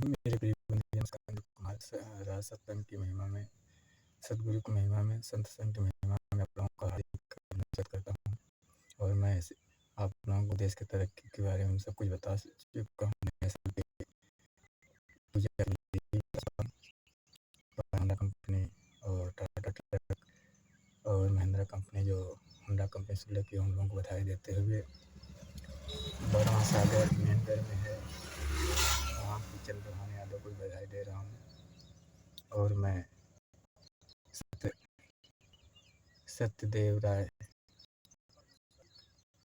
मेरे प्रिय बंधु नमस्कार। कुमार राज सत्संग की महिमा में, सदगुरु की महिमा में, संत संग की महिमा में आप लोगों का हार्दिक अभिनंदन करता हूँ। और मैं आप लोगों को देश की तरक्की के बारे में सब कुछ बता चुका हूँ। होंडा कंपनी और टाटा ट्रक और महिंद्रा कंपनी, जो होंडा कंपनी से लेकर हम लोगों को बधाई देते हुए बड़ा सागर महेंद्र में है वहाँ की चंद्रभान यादव को बधाई दे रहा हूँ। और मैं सत्यदेव राय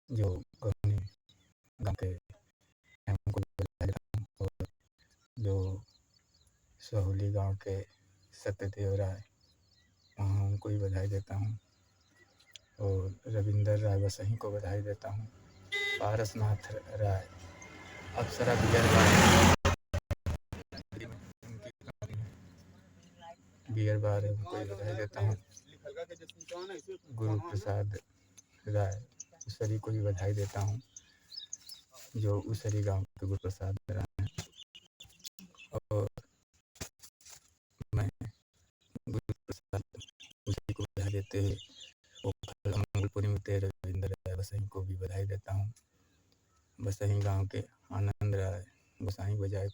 जो गहनी गाँव के उनको बधाई देता हूँ। और जो सहोली गांव के सत्यदेव राय वहाँ उनको भी बधाई देता हूँ। और रविंदर राय वसही को बधाई देता हूँ। पारसनाथ राय अप्सरा बियर बार बियर बार है, उनको भी बधाई देता हूँ। गुरु प्रसाद राय उसरी को भी बधाई देता हूँ, जो उसरी गांव के गुरु प्रसाद राय हैं। और मैं गुरु प्रसाद उसरी को बधाई देते हुए मंगलपुरी में तेरे रविंद्र राय वसही को भी बधाई देता हूँ। बसही गांव के आनंद राय गोसाई बाजार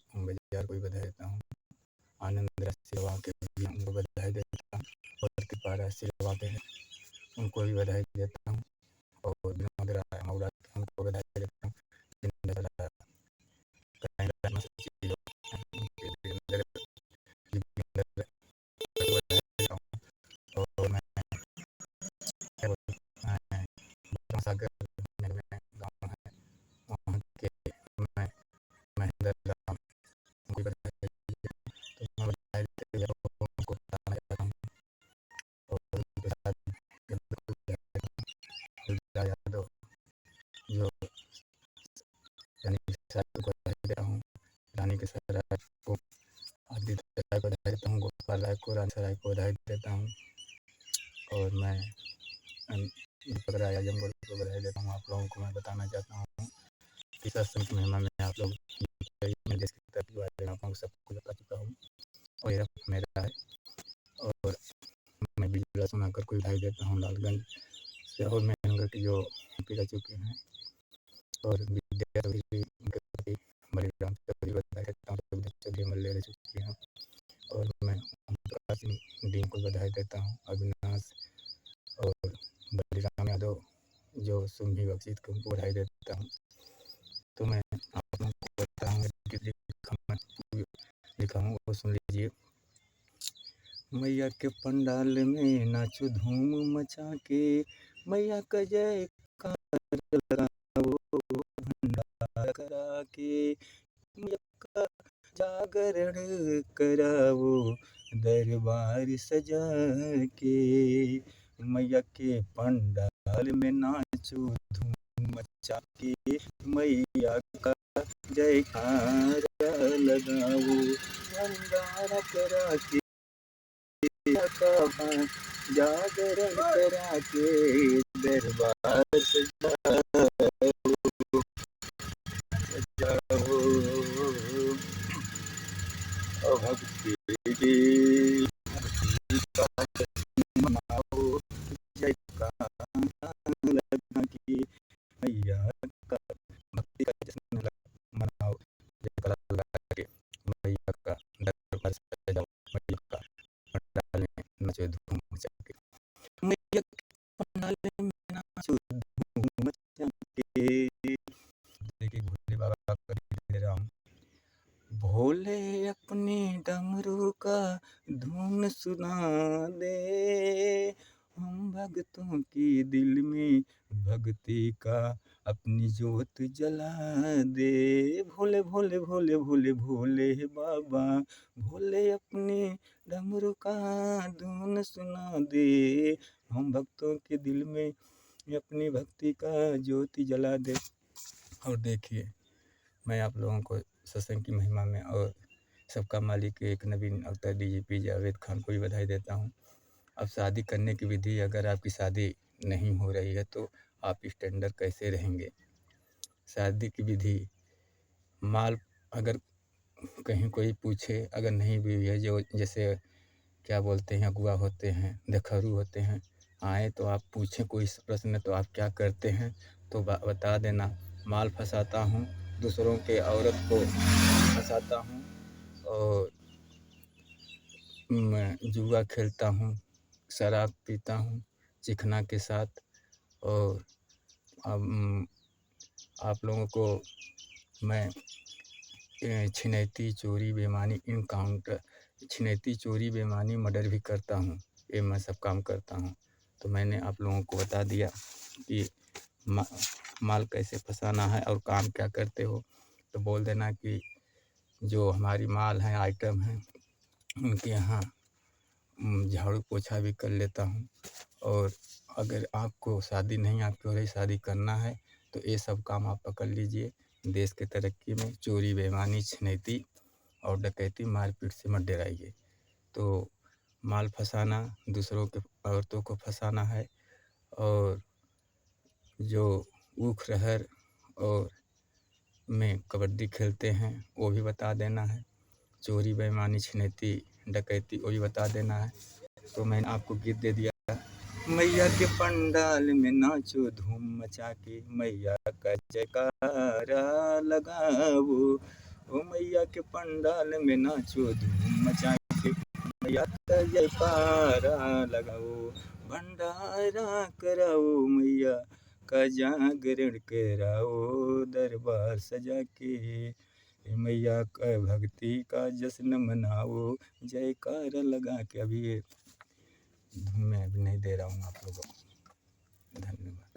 को भी बधाई देता हूँ। आनंद राय सेवा के भी उनको बधाई देता हूँ। और कृपा सेवा के हैं उनको भी बधाई देता हूँ। और विनोद राय मौरा उनको बधाई देता हूँ। और मैं सागर में गाँव है वहाँ के मैं महेंद्र राम उनको बधाई तो मैं बधाई देते हुए उनको बताना चाहता हूँ। और उनके साथ यादव जो यानी को बधाई देता हूँ। रानी के सर राय को आदित्य राय को बधाई देता हूँ। गोपाल राय को रानी राय को बधाई देता हूँ। और मैं दीपक राय आजमगढ़ को बधाई देता हूँ। आप लोगों को मैं बताना चाहता हूँ कि सत्संग की महिमा में आप लोग देश की तरक्की बारे में आप लोगों को सब कुछ बता चुका हूँ। और यह मेरा है। और मैं बिजली सुनाकर को बधाई देता हूँ लालगंज से। और मैं की जो रह चुके हैं और उनके प्रति बलिराम चौधरी बधाई देता हूँ। चौधरी मल्ले रह चुके हैं। और मैं डीन को बधाई देता हूँ। अविनाश और बलिराम यादव जो सुम्भी बख्शीत को उनको बधाई देता हूँ। तो मैं आप लोगों को बताता हूँ लिखा हूँ वो सुन लीजिए। मैया के पंडाल में नाचो धूम मचा के, मैया का जयकार लगाओ भंडारा करा के, मैया का जागरण कराओ दरबार सजा के। मैया के पंडाल में नाचो धूम मचा के, मैया का जयकार लगाओ भंडारा करा के, जागरण करा के दरबार सजाओ। भक्ति मनाओ जयकार लगा के, मैया का भक्ति का जश्न मनाओ जयकार लगा के, मैया का दरबार सजाओ। मैया का पंडाल में नाचो धूम मचा के, मैया के पंडाल में नाचो धूम मचा के। देखिए भोले बाबा का राम भोले अपने डमरू का धुन सुना दे, हम भक्तों के दिल में भक्ति का अपनी ज्योत जला दे। भोले भोले भोले भोले भोले बाबा भोले अपने डमरू का धुन सुना दे, हम भक्तों के दिल में अपनी भक्ति का ज्योति जला दे। और देखिए मैं आप लोगों को सत्संग की महिमा में और सबका मालिक एक नवीन अवतार डीजीपी जावेद खान को भी बधाई देता हूँ। अब शादी करने की विधि, अगर आपकी शादी नहीं हो रही है तो आप स्टैंडर्ड कैसे रहेंगे। शादी की विधि, माल अगर कहीं कोई पूछे, अगर नहीं भी हुई है, जो जैसे क्या बोलते हैं, अगुआ होते हैं, दखरू होते हैं, आए तो आप पूछें कोई प्रश्न तो आप क्या करते हैं तो बता देना। माल फँसाता हूँ, दूसरों के औरत को फँसाता हूँ और मैं जुआ खेलता हूँ, शराब पीता हूँ चिकना के साथ। और अब आप लोगों को मैं छिनैती, चोरी, बेईमानी, इनकाउंटर, छिनैती, चोरी, बेईमानी, मर्डर भी करता हूँ। ये मैं सब काम करता हूँ। तो मैंने आप लोगों को बता दिया कि माल कैसे फँसाना है और काम क्या करते हो। तो बोल देना कि जो हमारी माल है, आइटम हैं, उनके यहाँ झाड़ू पोछा भी कर लेता हूँ। और अगर आपको शादी नहीं आपकी हो रही, शादी करना है तो ये सब काम आप पकड़ लीजिए। देश की तरक्की में चोरी, बेईमानी, छिनैती और डकैती, मारपीट से मत डराइए। तो माल फँसाना, दूसरों के औरतों को फँसाना है और जो ऊख रहर और में कबड्डी खेलते हैं वो भी बता देना है। चोरी, बेईमानी, छिनैती, डकैती वो भी बता देना है। तो मैंने आपको गीत दे दिया। मैया के पंडाल में नाचो धूम मचा के, मैया का जयकारा लगाओ। ओ मैया के पंडाल में नाचो धूम मचा के, मैया का जयकारा लगाओ। भंडारा कराओ, मैया का जागरण कराओ, दरबार सजा के मैया का भक्ति का जश्न मनाओ। जयकारा लगा के, अभी ये धुन मैं अभी नहीं दे रहा हूँ आप लोगों को। धन्यवाद।